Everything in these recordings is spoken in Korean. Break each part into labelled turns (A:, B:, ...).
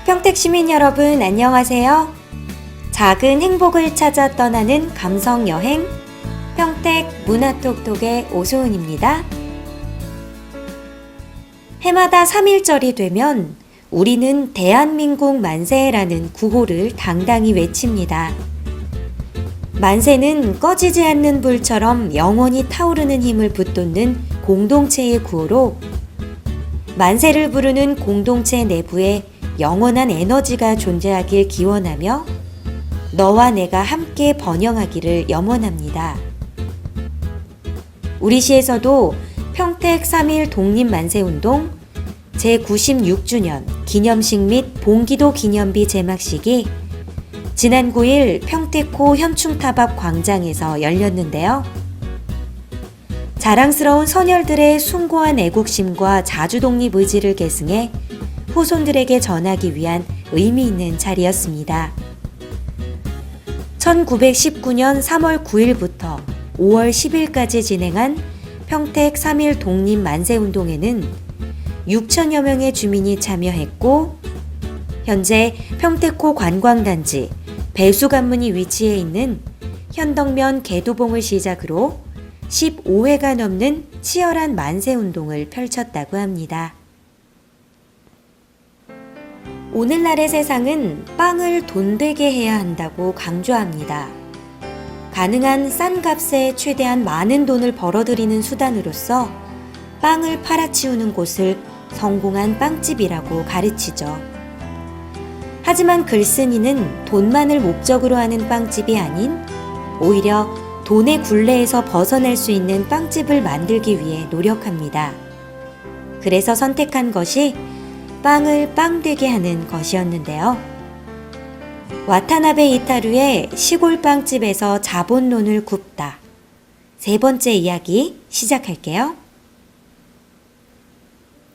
A: 평택 시민 여러분 안녕하세요. 작은 행복을 찾아 떠나는 감성 여행 평택 문화톡톡의 오소은입니다. 해마다 3.1절이 되면 우리는 대한민국 만세라는 구호를 당당히 외칩니다. 만세는 꺼지지 않는 불처럼 영원히 타오르는 힘을 붙돋는 공동체의 구호로 만세를 부르는 공동체 내부에 영원한 에너지가 존재하길 기원하며 너와 내가 함께 번영하기를 염원합니다. 우리 시에서도 평택 3.1 독립만세운동 제96주년 기념식 및 봉기도 기념비 제막식이 지난 9일 평택호 현충탑 앞 광장에서 열렸는데요. 자랑스러운 선열들의 숭고한 애국심과 자주독립 의지를 계승해 후손들에게 전하기 위한 의미 있는 자리였습니다. 1919년 3월 9일부터 5월 10일까지 진행한 평택 3.1 독립만세운동에는 6천여 명의 주민이 참여했고 현재 평택호 관광단지 배수관문이 위치해 있는 현덕면 개도봉을 시작으로 15회가 넘는 치열한 만세운동을 펼쳤다고 합니다. 오늘날의 세상은 빵을 돈 되게 해야 한다고 강조합니다. 가능한 싼 값에 최대한 많은 돈을 벌어들이는 수단으로서 빵을 팔아치우는 곳을 성공한 빵집이라고 가르치죠. 하지만 글쓴이는 돈만을 목적으로 하는 빵집이 아닌 오히려 돈의 굴레에서 벗어날 수 있는 빵집을 만들기 위해 노력합니다. 그래서 선택한 것이 빵을 빵되게 하는 것이었는데요. 와타나베 이타루의 시골 빵집에서 자본론을 굽다. 세 번째 이야기 시작할게요.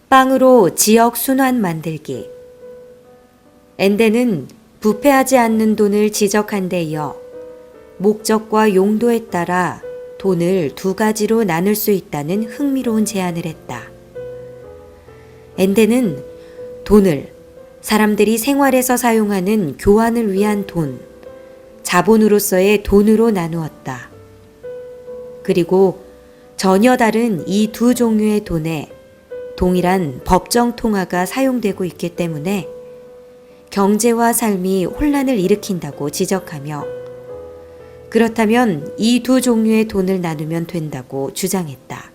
A: 빵으로 지역 순환 만들기. 엔데는 부패하지 않는 돈을 지적한 데 이어 목적과 용도에 따라 돈을 두 가지로 나눌 수 있다는 흥미로운 제안을 했다. 엔데는 돈을 사람들이 생활에서 사용하는 교환을 위한 돈, 자본으로서의 돈으로 나누었다. 그리고 전혀 다른 이 두 종류의 돈에 동일한 법정 통화가 사용되고 있기 때문에 경제와 삶이 혼란을 일으킨다고 지적하며 그렇다면 이 두 종류의 돈을 나누면 된다고 주장했다.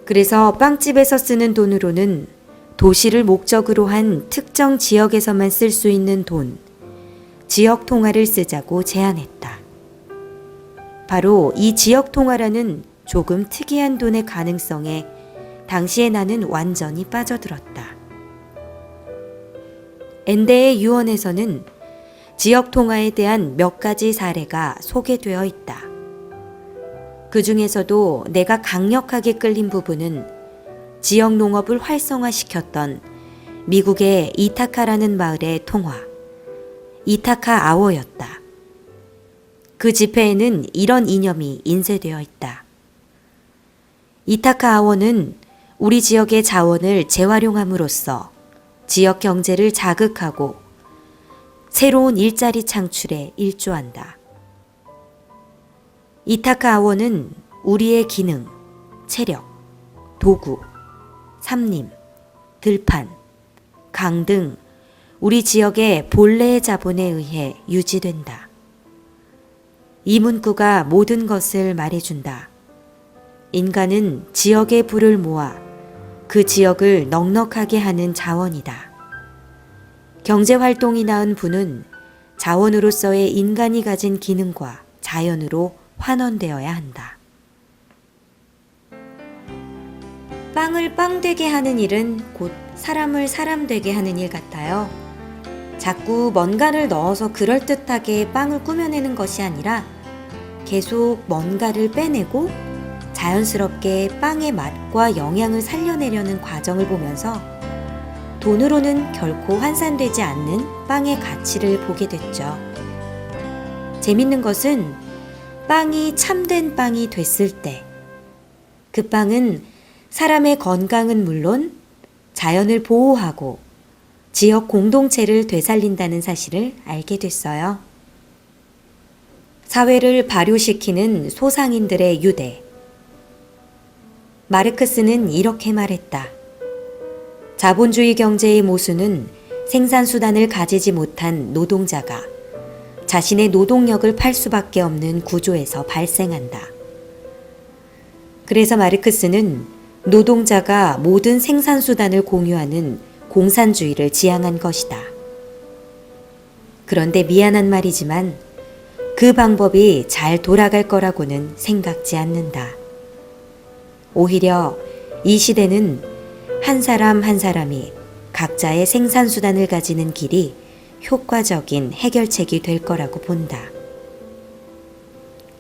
A: 그래서 빵집에서 쓰는 돈으로는 도시를 목적으로 한 특정 지역에서만 쓸 수 있는 돈, 지역 통화를 쓰자고 제안했다. 바로 이 지역 통화라는 조금 특이한 돈의 가능성에 당시에 나는 완전히 빠져들었다. 엔데의 유언에서는 지역 통화에 대한 몇 가지 사례가 소개되어 있다. 그 중에서도 내가 강력하게 끌린 부분은 지역 농업을 활성화시켰던 미국의 이타카라는 마을의 통화, 이타카 아워였다. 그 지폐에는 이런 이념이 인쇄되어 있다. 이타카 아워는 우리 지역의 자원을 재활용함으로써 지역 경제를 자극하고 새로운 일자리 창출에 일조한다. 이타카 아워는 우리의 기능, 체력, 도구, 삼림, 들판, 강 등 우리 지역의 본래의 자본에 의해 유지된다. 이 문구가 모든 것을 말해준다. 인간은 지역의 부를 모아 그 지역을 넉넉하게 하는 자원이다. 경제활동이 낳은 부는 자원으로서의 인간이 가진 기능과 자연으로 환원되어야 한다. 빵을 빵되게 하는 일은 곧 사람을 사람되게 하는 일 같아요. 자꾸 뭔가를 넣어서 그럴듯하게 빵을 꾸며내는 것이 아니라 계속 뭔가를 빼내고 자연스럽게 빵의 맛과 영양을 살려내려는 과정을 보면서 돈으로는 결코 환산되지 않는 빵의 가치를 보게 됐죠. 재밌는 것은 빵이 참된 빵이 됐을 때 그 빵은 사람의 건강은 물론 자연을 보호하고 지역 공동체를 되살린다는 사실을 알게 됐어요. 사회를 발효시키는 소상인들의 유대. 마르크스는 이렇게 말했다. 자본주의 경제의 모순은 생산수단을 가지지 못한 노동자가 자신의 노동력을 팔 수밖에 없는 구조에서 발생한다. 그래서 마르크스는 노동자가 모든 생산수단을 공유하는 공산주의를 지향한 것이다. 그런데 미안한 말이지만 그 방법이 잘 돌아갈 거라고는 생각지 않는다. 오히려 이 시대는 한 사람 한 사람이 각자의 생산수단을 가지는 길이 효과적인 해결책이 될 거라고 본다.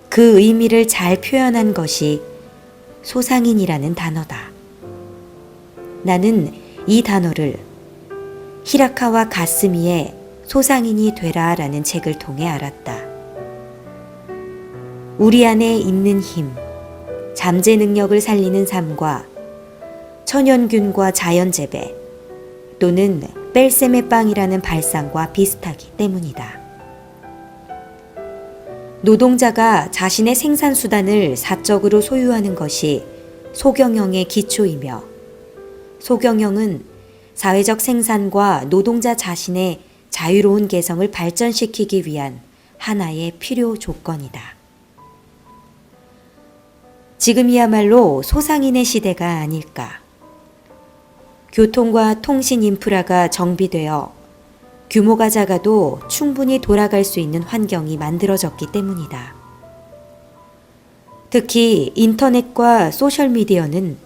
A: 그 의미를 잘 표현한 것이 소상인이라는 단어다. 나는 이 단어를 히라카와 가스미의 소상인이 되라 라는 책을 통해 알았다. 우리 안에 있는 힘, 잠재 능력을 살리는 삶과 천연균과 자연재배 또는 뺄셈의 빵이라는 발상과 비슷하기 때문이다. 노동자가 자신의 생산수단을 사적으로 소유하는 것이 소경영의 기초이며 소경영은 사회적 생산과 노동자 자신의 자유로운 개성을 발전시키기 위한 하나의 필요 조건이다. 지금이야말로 소상인의 시대가 아닐까. 교통과 통신 인프라가 정비되어 규모가 작아도 충분히 돌아갈 수 있는 환경이 만들어졌기 때문이다. 특히 인터넷과 소셜미디어는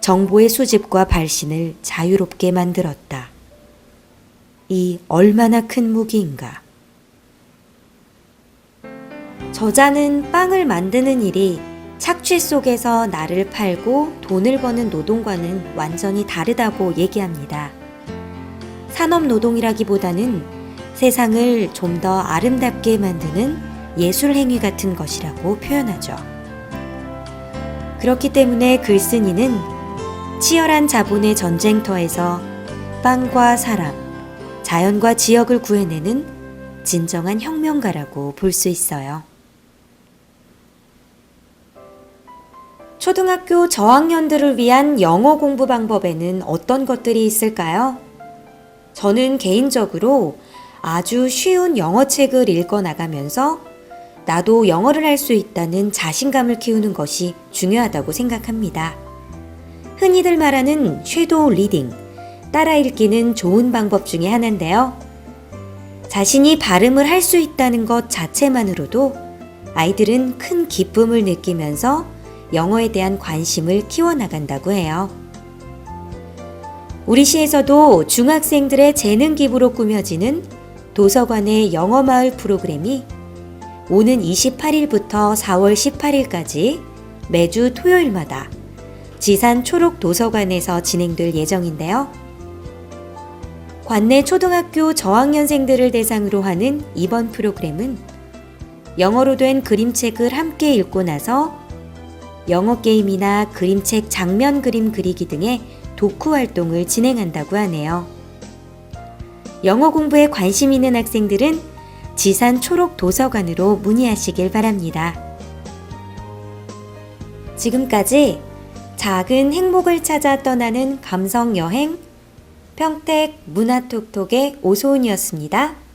A: 정보의 수집과 발신을 자유롭게 만들었다. 이 얼마나 큰 무기인가. 저자는 빵을 만드는 일이 착취 속에서 나를 팔고 돈을 버는 노동과는 완전히 다르다고 얘기합니다. 산업노동이라기보다는 세상을 좀 더 아름답게 만드는 예술행위 같은 것이라고 표현하죠. 그렇기 때문에 글쓴이는 치열한 자본의 전쟁터에서 빵과 사람, 자연과 지역을 구해내는 진정한 혁명가라고 볼 수 있어요. 초등학교 저학년들을 위한 영어 공부 방법에는 어떤 것들이 있을까요? 저는 개인적으로 아주 쉬운 영어책을 읽어 나가면서 나도 영어를 할 수 있다는 자신감을 키우는 것이 중요하다고 생각합니다. 흔히들 말하는 섀도우 리딩, 따라 읽기는 좋은 방법 중에 하나인데요. 자신이 발음을 할 수 있다는 것 자체만으로도 아이들은 큰 기쁨을 느끼면서 영어에 대한 관심을 키워나간다고 해요. 우리 시에서도 중학생들의 재능 기부로 꾸며지는 도서관의 영어마을 프로그램이 오는 28일부터 4월 18일까지 매주 토요일마다 지산 초록 도서관에서 진행될 예정인데요. 관내 초등학교 저학년생들을 대상으로 하는 이번 프로그램은 영어로 된 그림책을 함께 읽고 나서 영어 게임이나 그림책 장면 그림 그리기 등의 독후 활동을 진행한다고 하네요. 영어 공부에 관심 있는 학생들은 지산 초록 도서관으로 문의하시길 바랍니다. 지금까지 작은 행복을 찾아 떠나는 감성 여행 평택 문화톡톡의 오소은이었습니다.